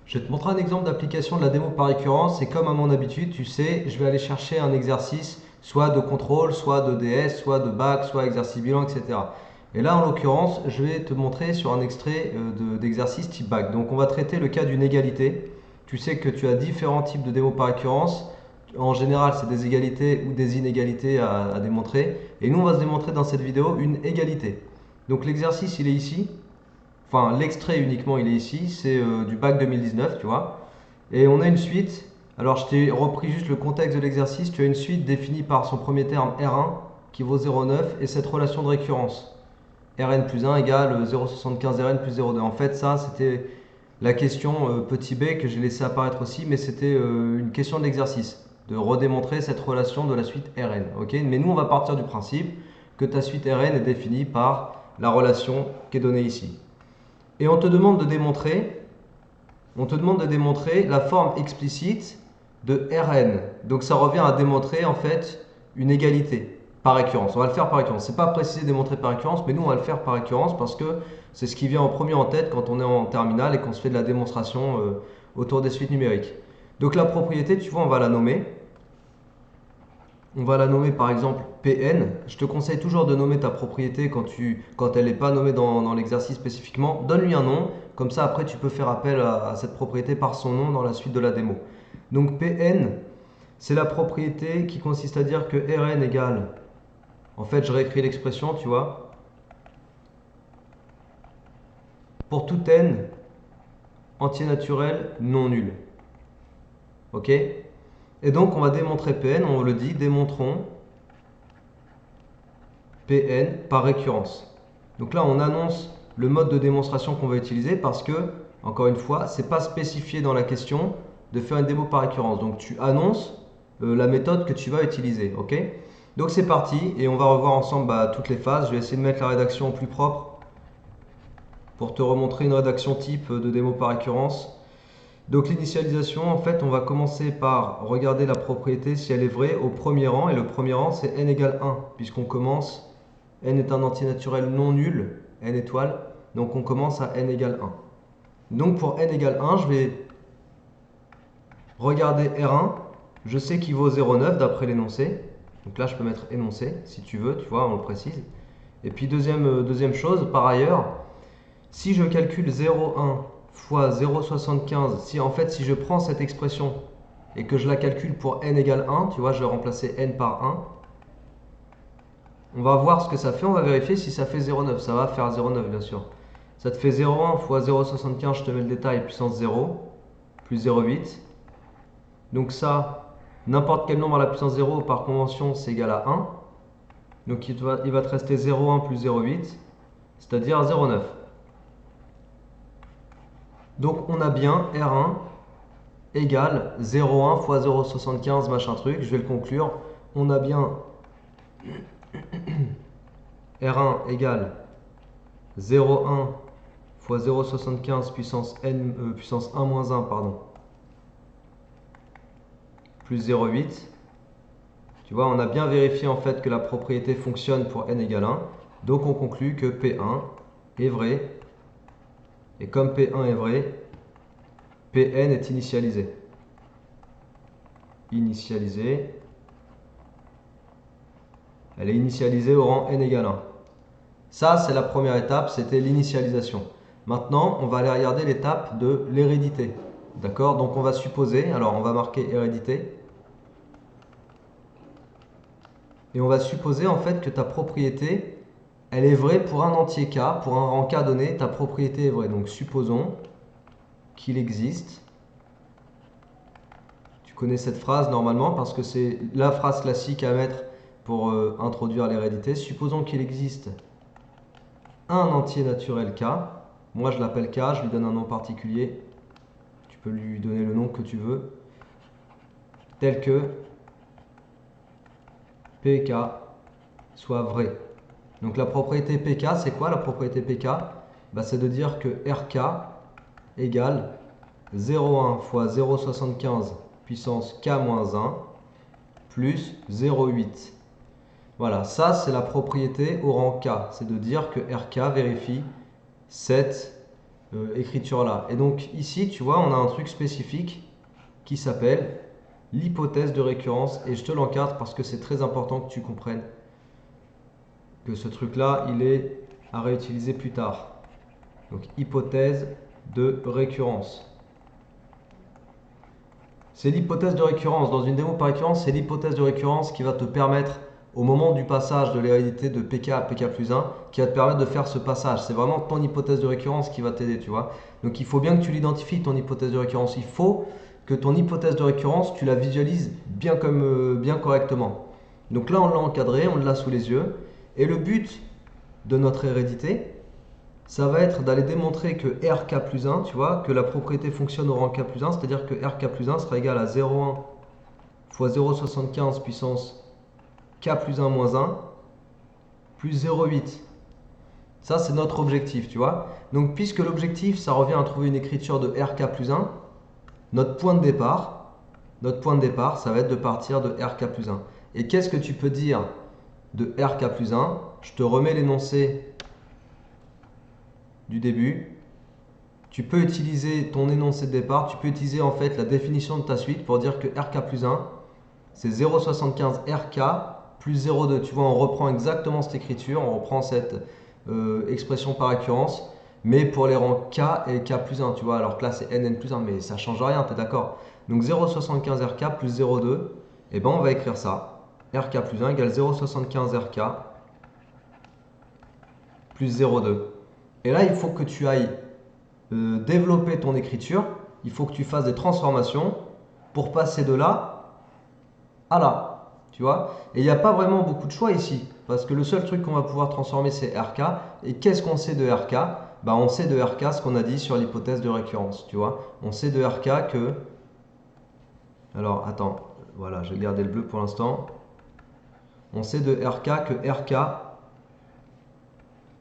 Je vais te montrer un exemple d'application de la démo par récurrence et comme à mon habitude, tu sais, je vais aller chercher un exercice soit de contrôle, soit de DS, soit de bac, soit exercice bilan, etc. Et là, en l'occurrence, je vais te montrer sur un extrait d'exercice type bac. Donc, on va traiter le cas d'une égalité. Tu sais que tu as différents types de démo par récurrence. En général, c'est des égalités ou des inégalités à démontrer. Et nous, on va se démontrer dans cette vidéo une égalité. Donc, l'exercice, il est ici. Enfin, l'extrait uniquement, il est ici. C'est du bac 2019, tu vois. Et on a une suite. Alors, je t'ai repris juste le contexte de l'exercice. Tu as une suite définie par son premier terme R1 qui vaut 0,9 et cette relation de récurrence. Rn plus 1 égale 0,75 Rn plus 0,2. En fait, ça, c'était la question petit b que j'ai laissé apparaître aussi, mais c'était une question de l'exercice, de redémontrer cette relation de la suite Rn. Okay, mais nous, on va partir du principe que ta suite Rn est définie par la relation qui est donnée ici. Et on te demande de démontrer la forme explicite de Rn. Donc ça revient à démontrer en fait une égalité par récurrence. On va le faire par récurrence. C'est pas précisé démontrer par récurrence, mais nous on va le faire par récurrence parce que c'est ce qui vient en premier en tête quand on est en terminale et qu'on se fait de la démonstration autour des suites numériques. Donc la propriété, tu vois, on va la nommer. On va la nommer par exemple Pn. Je te conseille toujours de nommer ta propriété quand elle n'est pas nommée dans l'exercice spécifiquement. Donne-lui un nom, comme ça après tu peux faire appel à cette propriété par son nom dans la suite de la démo. Donc Pn, c'est la propriété qui consiste à dire que Rn égale, en fait je réécris l'expression, tu vois, pour tout n entier naturel non nul. Ok? Et donc on va démontrer Pn, on le dit, démontrons Pn par récurrence. Donc là, on annonce le mode de démonstration qu'on va utiliser parce que, encore une fois, ce n'est pas spécifié dans la question de faire une démo par récurrence. Donc tu annonces la méthode que tu vas utiliser. Ok? Donc c'est parti et on va revoir ensemble toutes les phases. Je vais essayer de mettre la rédaction au plus propre pour te remontrer une rédaction type de démo par récurrence. Donc l'initialisation, en fait, on va commencer par regarder la propriété si elle est vraie au premier rang. Et le premier rang, c'est n égale 1, puisqu'on commence, n est un entier naturel non nul, n étoile, donc on commence à n égale 1. Donc pour n égale 1, je vais regarder R1, je sais qu'il vaut 0,9 d'après l'énoncé. Donc là, je peux mettre énoncé, si tu veux, tu vois, on le précise. Et puis deuxième chose, par ailleurs, si je calcule 0,1 fois 0,75, si je prends cette expression et que je la calcule pour n égale 1, tu vois, je vais remplacer n par 1, on va voir ce que ça fait, on va vérifier si ça fait 0,9. Ça va faire 0,9 bien sûr. Ça te fait 0,1 fois 0,75, je te mets le détail, puissance 0, plus 0,8. Donc ça, n'importe quel nombre à la puissance 0 par convention, c'est égal à 1. Donc il va te rester 0,1 plus 0,8, c'est-à-dire 0,9. Donc on a bien R1 égale 0,1 fois 0,75 machin truc. Je vais le conclure. On a bien R1 égale 0,1 fois 0,75 puissance 1 moins 1 pardon, plus 0,8. Tu vois, on a bien vérifié en fait que la propriété fonctionne pour n égale 1. Donc on conclut que P1 est vrai. Et comme P1 est vrai, Pn est initialisé. Elle est initialisée au rang n égale 1. Ça, c'est la première étape, c'était l'initialisation. Maintenant, on va aller regarder l'étape de l'hérédité. D'accord? Donc on va supposer, alors on va marquer hérédité. Et on va supposer en fait que ta propriété, elle est vraie pour un entier K, pour un rang K donné, ta propriété est vraie. Donc supposons qu'il existe. Tu connais cette phrase normalement parce que c'est la phrase classique à mettre pour introduire l'hérédité. Supposons qu'il existe un entier naturel K. Moi je l'appelle K, je lui donne un nom particulier. Tu peux lui donner le nom que tu veux. Tel que PK soit vrai. Donc la propriété PK, c'est quoi la propriété PK? C'est de dire que RK égale 0,1 fois 0,75 puissance K-1 plus 0,8. Voilà, ça c'est la propriété au rang K. C'est de dire que RK vérifie cette écriture là. Et donc ici, tu vois, on a un truc spécifique qui s'appelle l'hypothèse de récurrence. Et je te l'encadre parce que c'est très important que tu comprennes que ce truc-là, il est à réutiliser plus tard. Donc hypothèse de récurrence. C'est l'hypothèse de récurrence. Dans une démo par récurrence, c'est l'hypothèse de récurrence qui va te permettre, au moment du passage de l'hérédité de PK à PK plus 1, qui va te permettre de faire ce passage. C'est vraiment ton hypothèse de récurrence qui va t'aider, tu vois. Donc il faut bien que tu l'identifies, ton hypothèse de récurrence. Il faut que ton hypothèse de récurrence, tu la visualises bien, bien correctement. Donc là, on l'a encadré, on l'a sous les yeux. Et le but de notre hérédité, ça va être d'aller démontrer que RK plus 1, tu vois, que la propriété fonctionne au rang K plus 1, c'est-à-dire que RK plus 1 sera égal à 0,1 fois 0,75 puissance K plus 1 moins 1 plus 0,8. Ça, c'est notre objectif, tu vois. Donc, puisque l'objectif, ça revient à trouver une écriture de RK plus 1, notre point de départ, ça va être de partir de RK plus 1. Et qu'est-ce que tu peux dire de RK plus 1? Je te remets l'énoncé du début. Tu peux utiliser ton énoncé de départ, tu peux utiliser en fait la définition de ta suite pour dire que RK plus 1, c'est 0,75 RK plus 0,2. Tu vois, on reprend exactement cette écriture, on reprend cette expression par récurrence, mais pour les rangs K et K plus 1, tu vois, alors que là c'est NN plus 1, mais ça ne change rien, tu es d'accord? Donc 0,75 RK plus 0,2, et ben on va écrire ça. RK plus 1 égale 0,75 RK plus 0,2. Et là, il faut que tu ailles développer ton écriture, il faut que tu fasses des transformations pour passer de là à là. Tu vois? Et il n'y a pas vraiment beaucoup de choix ici, parce que le seul truc qu'on va pouvoir transformer, c'est RK. Et qu'est-ce qu'on sait de RK? Bah, on sait de RK ce qu'on a dit sur l'hypothèse de récurrence. Tu vois? On sait de RK que... Alors, attends, voilà, je vais garder le bleu pour l'instant. On sait de RK que RK,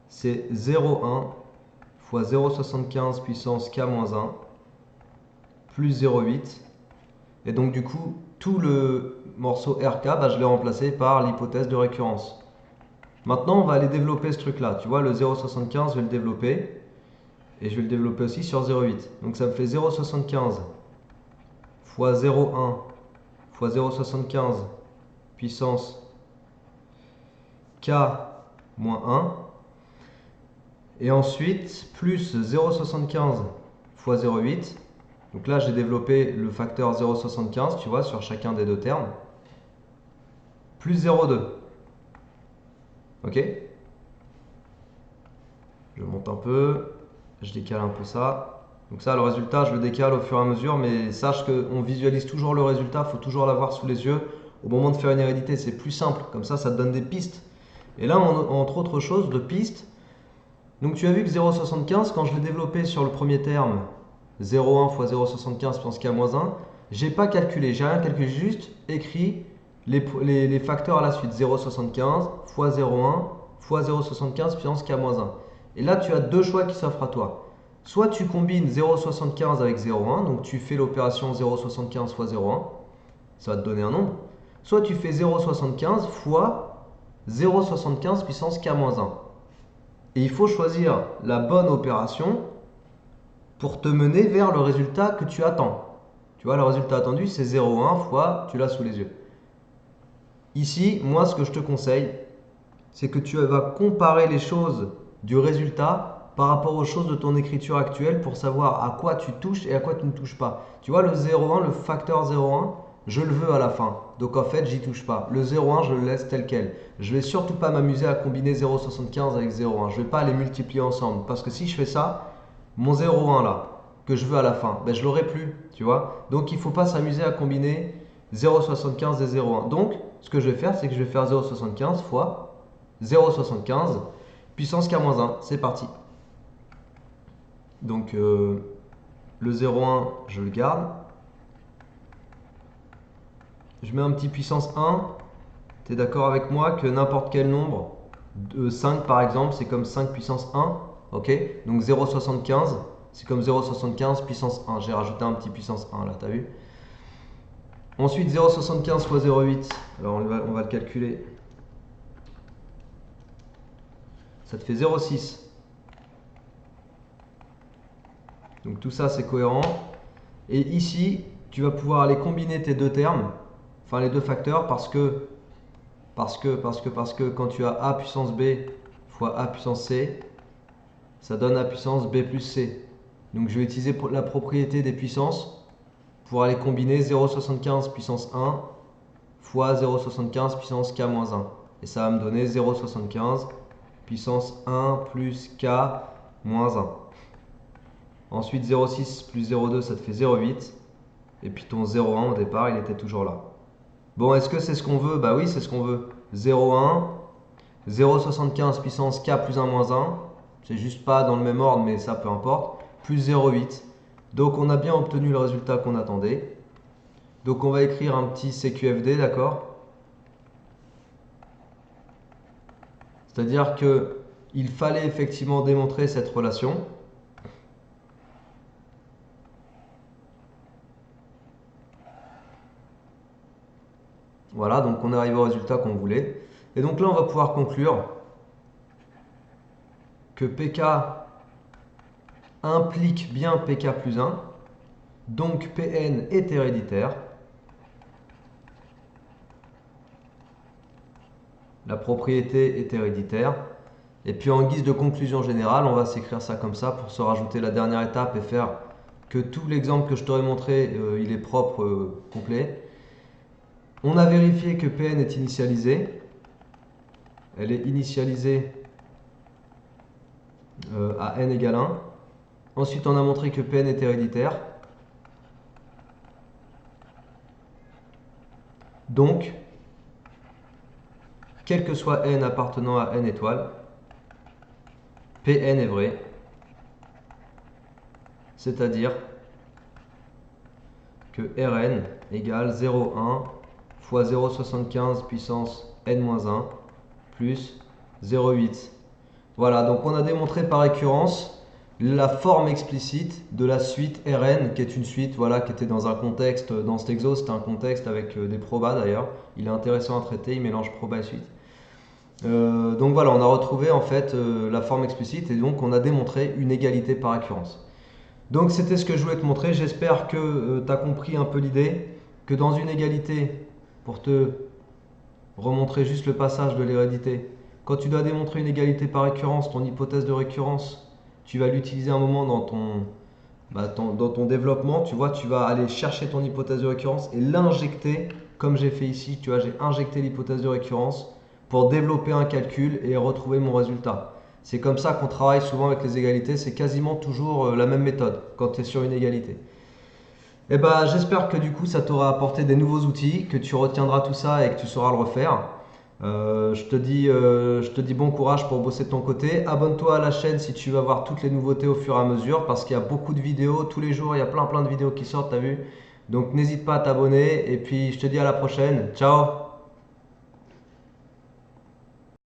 c'est 0,1 fois 0,75 puissance K-1 plus 0,8. Et donc du coup, tout le morceau RK, bah, je l'ai remplacé par l'hypothèse de récurrence. Maintenant, on va aller développer ce truc-là. Tu vois, le 0,75, je vais le développer. Et je vais le développer aussi sur 0,8. Donc ça me fait 0,75 fois 0,1 fois 0,75 puissance K moins 1. Et ensuite, plus 0,75 fois 0,8. Donc là, j'ai développé le facteur 0,75, tu vois, sur chacun des deux termes. Plus 0,2. Ok? Je monte un peu, je décale un peu ça. Donc ça, le résultat, je le décale au fur et à mesure, mais sache qu'on visualise toujours le résultat, il faut toujours l'avoir sous les yeux. Au moment de faire une hérédité, c'est plus simple, comme ça te donne des pistes. Et là, entre autres choses, de pistes, donc tu as vu que 0,75, quand je l'ai développé sur le premier terme, 0,1 fois 0,75 puissance K-1, j'ai pas calculé, j'ai rien calculé, j'ai juste écrit les facteurs à la suite, 0,75 fois 0,1 fois 0,75 puissance K-1. Et là, tu as deux choix qui s'offrent à toi. Soit tu combines 0,75 avec 0,1, donc tu fais l'opération 0,75 fois 0,1, ça va te donner un nombre. Soit tu fais 0,75 fois 0,75 puissance K-1. Et il faut choisir la bonne opération pour te mener vers le résultat que tu attends. Tu vois, le résultat attendu, c'est 0,1 fois, tu l'as sous les yeux. Ici, moi, ce que je te conseille, c'est que tu vas comparer les choses du résultat par rapport aux choses de ton écriture actuelle pour savoir à quoi tu touches et à quoi tu ne touches pas. Tu vois, le 0,1, le facteur 0,1, je le veux à la fin. Donc en fait, j'y touche pas. Le 0,1, je le laisse tel quel. Je vais surtout pas m'amuser à combiner 0,75 avec 0,1. Je vais pas les multiplier ensemble. Parce que si je fais ça, mon 0,1 là, que je veux à la fin, ben je l'aurai plus. Tu vois. Donc il faut pas s'amuser à combiner 0,75 et 0,1. Donc, ce que je vais faire, c'est que je vais faire 0,75 fois 0,75 puissance K-1. C'est parti. Donc, le 0,1, je le garde. Je mets un petit puissance 1. Tu es d'accord avec moi que n'importe quel nombre, 5 par exemple, c'est comme 5 puissance 1. Ok? Donc 0,75, c'est comme 0,75 puissance 1. J'ai rajouté un petit puissance 1 là, tu as vu? Ensuite, 0,75 fois 0,8. Alors, on va le calculer. Ça te fait 0,6. Donc tout ça, c'est cohérent. Et ici, tu vas pouvoir aller combiner tes deux termes, enfin les deux facteurs, parce que quand tu as a puissance b fois a puissance c, ça donne a puissance b plus c. Donc je vais utiliser la propriété des puissances pour aller combiner 0,75 puissance 1 fois 0,75 puissance k-1. Et ça va me donner 0,75 puissance 1 plus k-1. Ensuite 0,6 plus 0,2 ça te fait 0,8. Et puis ton 0,1 au départ il était toujours là. Bon, est-ce que c'est ce qu'on veut? Bah oui, c'est ce qu'on veut. 0,1, 0,75 puissance k plus 1 moins 1. C'est juste pas dans le même ordre, mais ça peu importe. Plus 0,8. Donc on a bien obtenu le résultat qu'on attendait. Donc on va écrire un petit CQFD, d'accord? C'est-à-dire que il fallait effectivement démontrer cette relation. Voilà, donc on est arrivé au résultat qu'on voulait. Et donc là, on va pouvoir conclure que PK implique bien PK plus 1. Donc Pn est héréditaire. La propriété est héréditaire. Et puis en guise de conclusion générale, on va s'écrire ça comme ça pour se rajouter la dernière étape et faire que tout l'exemple que je t'aurais montré, il est propre, complet. On a vérifié que Pn est initialisée. Elle est initialisée à n égale 1. Ensuite, on a montré que Pn est héréditaire. Donc, quel que soit n appartenant à n étoiles, Pn est vrai. C'est-à-dire que Rn égale 0,1 fois 0,75 puissance n-1 plus 0,8. Voilà, donc on a démontré par récurrence la forme explicite de la suite Rn, qui est une suite, voilà, qui était dans un contexte, dans cet exo, c'était un contexte avec des probas d'ailleurs. Il est intéressant à traiter, il mélange proba et suite. Donc voilà, on a retrouvé en fait la forme explicite et donc on a démontré une égalité par récurrence. Donc c'était ce que je voulais te montrer, j'espère que tu as compris un peu l'idée, que dans une égalité, pour te remontrer juste le passage de l'hérédité, quand tu dois démontrer une égalité par récurrence, ton hypothèse de récurrence, tu vas l'utiliser un moment dans ton développement, tu vois, tu vas aller chercher ton hypothèse de récurrence et l'injecter, comme j'ai fait ici, tu vois, j'ai injecté l'hypothèse de récurrence pour développer un calcul et retrouver mon résultat. C'est comme ça qu'on travaille souvent avec les égalités, c'est quasiment toujours la même méthode quand tu es sur une égalité. Et ben, j'espère que du coup ça t'aura apporté des nouveaux outils, que tu retiendras tout ça et que tu sauras le refaire. Je te dis bon courage pour bosser de ton côté. Abonne-toi à la chaîne si tu vas voir toutes les nouveautés au fur et à mesure parce qu'il y a beaucoup de vidéos, tous les jours il y a plein de vidéos qui sortent, t'as vu? Donc n'hésite pas à t'abonner et puis je te dis à la prochaine. Ciao!